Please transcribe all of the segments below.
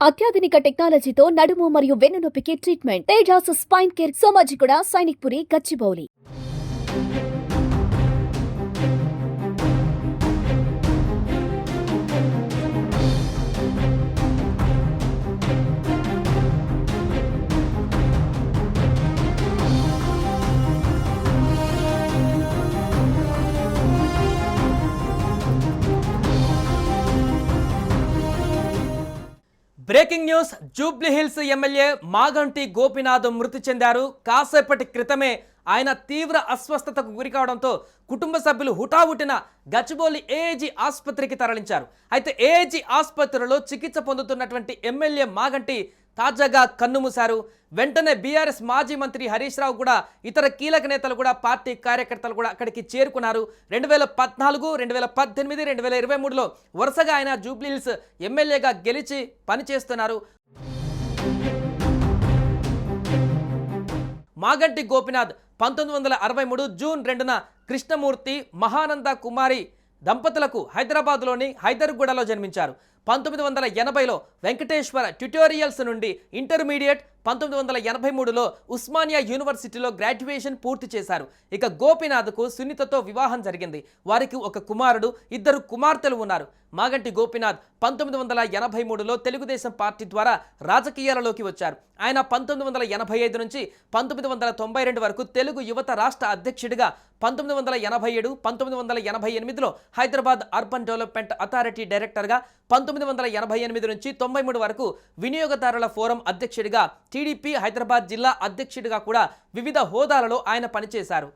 అత్యాధునిక టెక్నాలజీతో నడుము మరియు వెన్నునొప్పికి treatment Tejas spine care Somajiguda Sainikpuri Gachibowli. Breaking news. Jubilee Hills MLA Maganti Gopinath మృతి చెందారు. కాసేపటి క్రితమే ఆయన తీవ్ర అస్వస్థతకు గురికావడంతో కుటుంబ సభ్యులు హుటాహుటిన గచ్చిబౌలి ఏఏజీ ఆసుపత్రికి తరలించారు. అయితే ఏఏజీ ఆసుపత్రిలో చికిత్స పొందుతున్నటువంటి ఎమ్మెల్యే మాగంటి తాజాగా కన్నుమూశారు. వెంటనే బీఆర్ఎస్ మాజీ మంత్రి హరీష్ రావు కూడా ఇతర కీలక నేతలు కూడా పార్టీ కార్యకర్తలు కూడా అక్కడికి చేరుకున్నారు. 2014, 2018, 2023లో వరుసగా ఆయన జూబ్లీహిల్స్ ఎమ్మెల్యేగా గెలిచి పనిచేస్తున్నారు. మాగంటి గోపీనాథ్ 1963 జూన్ 2న కృష్ణమూర్తి, మహానంద కుమారి దంపతులకు హైదరాబాద్లోని హైదర్గూడలో జన్మించారు. 1980లో వెంకటేశ్వర ట్యుటోరియల్స్ నుండి ఇంటర్మీడియట్, 1983లో ఉస్మానియా యూనివర్సిటీలో గ్రాడ్యుయేషన్ పూర్తి చేశారు. ఇక గోపీనాథ్కు సునీతతో వివాహం జరిగింది. వారికి ఒక కుమారుడు, 2 కుమార్తెలు ఉన్నారు. మాగంటి గోపీనాథ్ 1983లో తెలుగుదేశం పార్టీ ద్వారా రాజకీయాలలోకి వచ్చారు. ఆయన 1985 నుంచి 1992 వరకు తెలుగు యువత రాష్ట్ర అధ్యక్షుడిగా, 1987, 1988లో హైదరాబాద్ అర్బన్ డెవలప్మెంట్ అథారిటీ డైరెక్టర్గా, 1988 నుంచి 93 వరకు వినియోగదారుల ఫోరం అధ్యక్షుడిగా, టీడీపీ హైదరాబాద్ జిల్లా అధ్యక్షుడిగా కూడా వివిధ హోదాలలో ఆయన పనిచేశారు.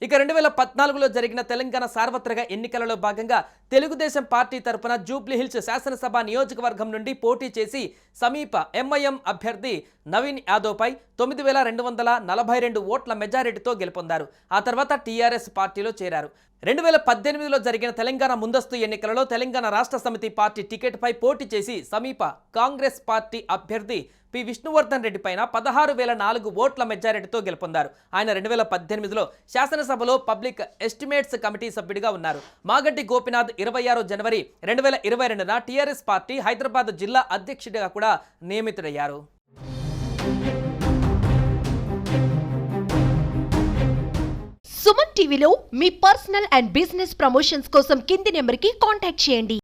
ఇక 2014లో జరిగిన తెలంగాణ సార్వత్రిక ఎన్నికలలో భాగంగా తెలుగుదేశం పార్టీ తరఫున జూబ్లీహిల్స్ శాసనసభ నియోజకవర్గం నుండి పోటీ చేసి సమీప ఎంఐఎం అభ్యర్థి నవీన్ యాదవ్పై 9242 ఓట్ల మెజారిటీతో గెలుపొందారు. ఆ తర్వాత టీఆర్ఎస్ పార్టీలో చేరారు. 2018లో జరిగిన తెలంగాణ ముందస్తు ఎన్నికలలో తెలంగాణ రాష్ట్ర సమితి పార్టీ టికెట్పై పోటీ చేసి సమీప కాంగ్రెస్ పార్టీ అభ్యర్థి పి విష్ణువర్ధన్ రెడ్డి పైన 16,004 ఓట్ల మెజారిటీతో గెలుపొందారు. ఆయన 2018లో శాసనసభలో పబ్లిక్ ఎస్టిమేట్స్ కమిటీ సభ్యుడిగా ఉన్నారు. మాగంటి గోపీనాథ్ 26 జనవరి 2022న టీఆర్ఎస్ పార్టీ హైదరాబాద్ జిల్లా అధ్యక్షుడిగా కూడా నియమితుడయ్యారు. సుమన్ టీవీలో మీ పర్సనల్ అండ్ బిజినెస్ ప్రమోషన్స్ కోసం కింది నెంబర్కి కాంటాక్ట్ చేయండి.